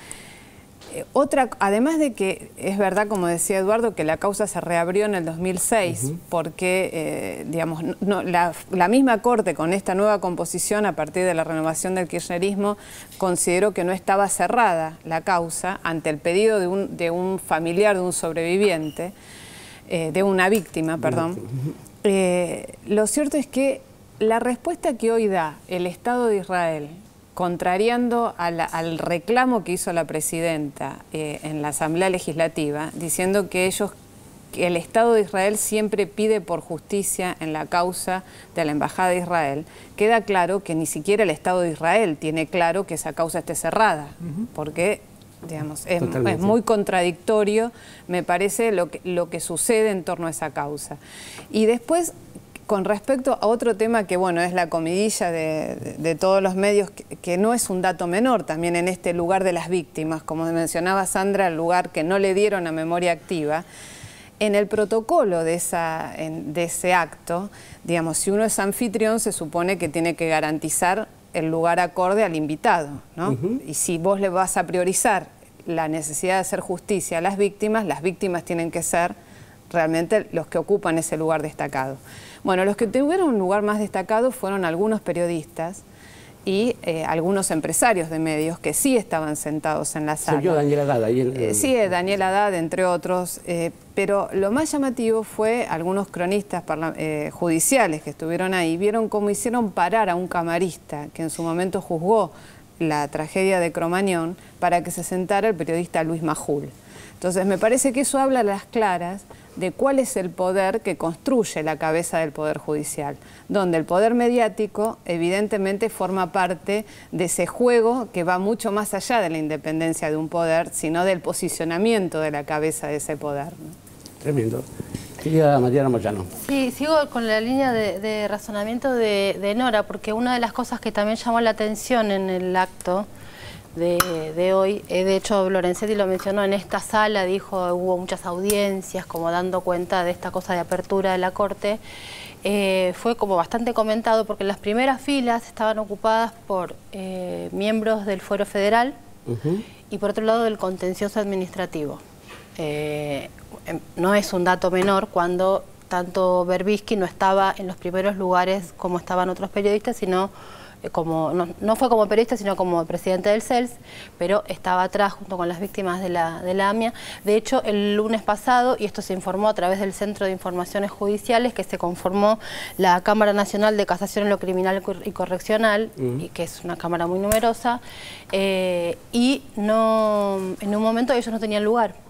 Speaker 10: además de que es verdad, como decía Eduardo, que la causa se reabrió en el 2006, porque digamos, la misma Corte con esta nueva composición a partir de la renovación del kirchnerismo consideró que no estaba cerrada la causa ante el pedido de un familiar de un sobreviviente, de una víctima, perdón. Lo cierto es que la respuesta que hoy da el Estado de Israel, contrariando al reclamo que hizo la presidenta en la Asamblea Legislativa, diciendo que el Estado de Israel siempre pide por justicia en la causa de la Embajada de Israel, queda claro que ni siquiera el Estado de Israel tiene claro que esa causa esté cerrada, porque digamos, es muy contradictorio, me parece, lo que sucede en torno a esa causa. Y después, con respecto a otro tema que, bueno, es la comidilla de todos los medios, que no es un dato menor también en este lugar de las víctimas, como mencionaba Sandra, el lugar que no le dieron a Memoria Activa. En el protocolo de ese acto, digamos, si uno es anfitrión, se supone que tiene que garantizar el lugar acorde al invitado, ¿no? Y si vos le vas a priorizar la necesidad de hacer justicia a las víctimas tienen que ser realmente los que ocupan ese lugar destacado. Bueno, los que tuvieron un lugar más destacado fueron algunos periodistas y algunos empresarios de medios que sí estaban sentados en la sala.
Speaker 3: Se vio Daniel Haddad ahí.
Speaker 10: Sí, Daniel Haddad, entre otros, pero lo más llamativo fue algunos cronistas judiciales que estuvieron ahí, vieron cómo hicieron parar a un camarista que en su momento juzgó la tragedia de Cromañón para que se sentara el periodista Luis Majul. Entonces me parece que eso habla a las claras de cuál es el poder que construye la cabeza del Poder Judicial, donde el poder mediático evidentemente forma parte de ese juego que va mucho más allá de la independencia de un poder, sino del posicionamiento de la cabeza de ese poder, ¿no?
Speaker 3: Tremendo. Querida Mariana Moyano.
Speaker 12: Sí, sigo con la línea de razonamiento de Nora, porque una de las cosas que también llamó la atención en el acto de hoy, de hecho Lorenzetti lo mencionó en esta sala, dijo hubo muchas audiencias como dando cuenta de esta cosa de apertura de la Corte, fue como bastante comentado porque las primeras filas estaban ocupadas por miembros del Fuero Federal y por otro lado del contencioso administrativo. No es un dato menor cuando tanto Berbisky no estaba en los primeros lugares como estaban otros periodistas, sino como no fue como periodista, sino como presidente del CELS, pero estaba atrás junto con las víctimas de la AMIA. De hecho, el lunes pasado, y esto se informó a través del Centro de Informaciones Judiciales, que se conformó la Cámara Nacional de Casación en lo Criminal y Correccional, y que es una cámara muy numerosa, y en un momento ellos no tenían lugar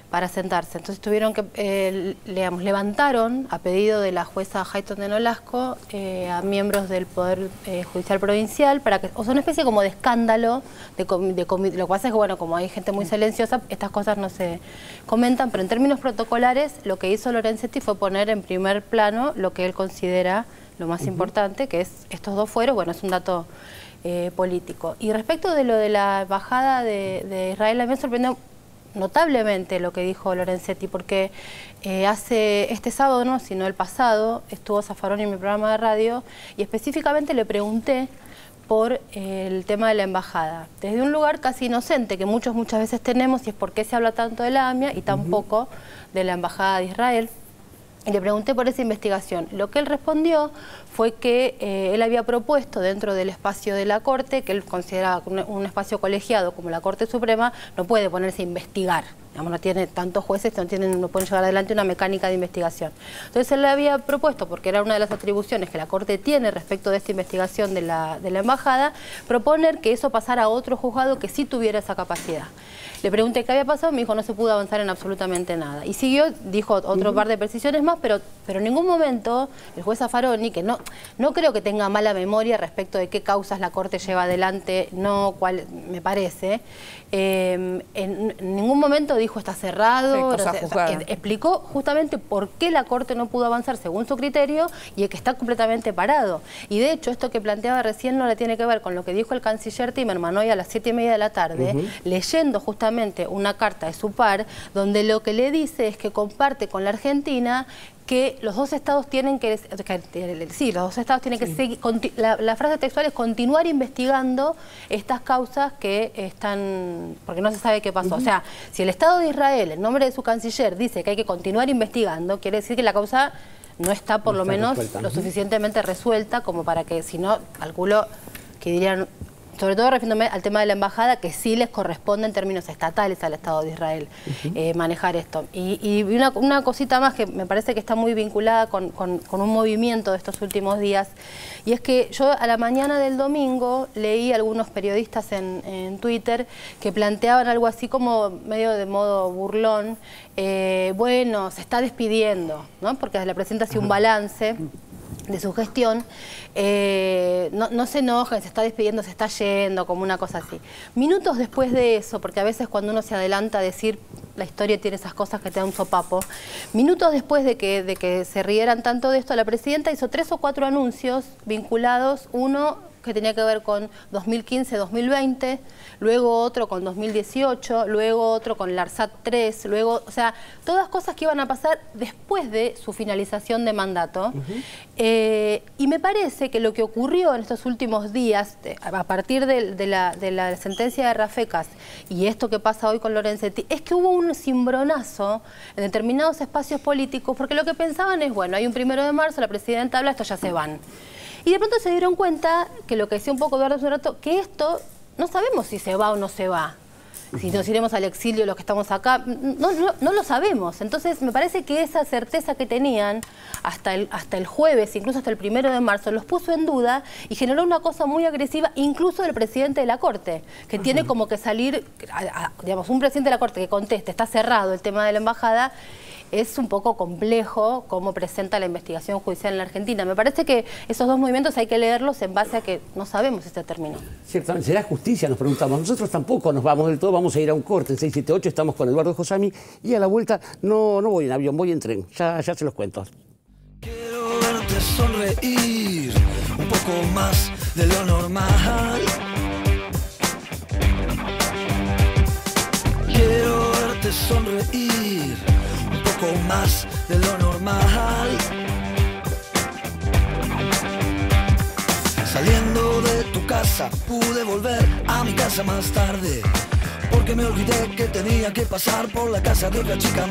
Speaker 12: para sentarse. Entonces tuvieron que, levantaron a pedido de la jueza Hayton de Nolasco a miembros del Poder Judicial Provincial para que, o sea, una especie como de escándalo, lo que pasa es que, bueno, como hay gente muy silenciosa, estas cosas no se comentan, pero en términos protocolares lo que hizo Lorenzetti fue poner en primer plano lo que él considera lo más importante, que es estos dos fueros, bueno, es un dato político. Y respecto de lo de la embajada de Israel, a mí me sorprendió notablemente lo que dijo Lorenzetti, porque hace este sábado, no, sino el pasado, estuvo Zaffaroni en mi programa de radio y específicamente le pregunté por el tema de la embajada, desde un lugar casi inocente que muchas veces tenemos, y es por qué se habla tanto de la AMIA y tampoco de la embajada de Israel. Y le pregunté por esa investigación. Lo que él respondió fue que él había propuesto dentro del espacio de la Corte, que él consideraba que un espacio colegiado como la Corte Suprema no puede ponerse a investigar. Digamos, no tiene tantos jueces, no pueden llevar adelante una mecánica de investigación. Entonces él le había propuesto, porque era una de las atribuciones que la Corte tiene respecto de esta investigación de la embajada, proponer que eso pasara a otro juzgado que sí tuviera esa capacidad. Le pregunté qué había pasado, me dijo no se pudo avanzar en absolutamente nada. Y siguió, dijo otro par de precisiones más, pero en ningún momento el juez Zaffaroni, que no creo que tenga mala memoria respecto de qué causas la Corte lleva adelante, no cuál me parece, en ningún momento dijo está cerrado, explicó justamente por qué la Corte no pudo avanzar según su criterio y el que está completamente parado. Y de hecho esto que planteaba recién no le tiene que ver con lo que dijo el canciller Timmermans hoy a las 7:30 de la tarde, leyendo justamente una carta de su par, donde lo que le dice es que comparte con la Argentina que los dos estados tienen que seguir, la frase textual es continuar investigando estas causas que están, porque no se sabe qué pasó. O sea, si el Estado de Israel, en nombre de su canciller, dice que hay que continuar investigando, quiere decir que la causa no está por lo menos lo suficientemente resuelta como para que, si no, calculo que dirían, sobre todo refiriéndome al tema de la embajada, que sí les corresponde en términos estatales al Estado de Israel manejar esto. Y una cosita más que me parece que está muy vinculada con un movimiento de estos últimos días, y es que yo a la mañana del domingo leí a algunos periodistas en Twitter que planteaban algo así como medio de modo burlón, bueno, se está despidiendo, ¿no? Porque la presidenta hacía un balance de su gestión, no se enojen, se está despidiendo, se está yendo, como una cosa así. Minutos después de eso, porque a veces cuando uno se adelanta a decir, la historia tiene esas cosas que te da un sopapo, minutos después de que se rieran tanto de esto, la presidenta hizo 3 o 4 anuncios vinculados, uno que tenía que ver con 2015-2020, luego otro con 2018, luego otro con el ARSAT 3, luego, o sea, todas cosas que iban a pasar después de su finalización de mandato. Y me parece que lo que ocurrió en estos últimos días, a partir de la sentencia de Rafecas y esto que pasa hoy con Lorenzetti, es que hubo un cimbronazo en determinados espacios políticos, porque lo que pensaban es, bueno, hay un 1 de marzo, la presidenta habla, estos ya se van. Y de pronto se dieron cuenta, que lo que decía un poco Eduardo hace un rato, que esto no sabemos si se va o no se va. si nos iremos al exilio los que estamos acá, no lo sabemos. Entonces me parece que esa certeza que tenían hasta el jueves, incluso hasta el 1 de marzo, los puso en duda y generó una cosa muy agresiva, incluso del presidente de la Corte, que tiene como que salir, digamos, un presidente de la Corte que conteste, está cerrado el tema de la embajada. Es un poco complejo cómo presenta la investigación judicial en la Argentina. Me parece que esos dos movimientos hay que leerlos en base a que no sabemos si se terminó.
Speaker 3: Ciertamente, ¿será justicia? Nos preguntamos. Nosotros tampoco nos vamos del todo, vamos a ir a un corte. En 678 estamos con Eduardo Josami y a la vuelta no voy en avión, voy en tren. Ya se los cuento.
Speaker 6: Quiero verte sonreír un poco más de lo normal. Quiero verte sonreír un poco más de lo normal. Saliendo de tu casa pude volver a mi casa más tarde, porque me olvidé que tenía que pasar por la casa de otra chica.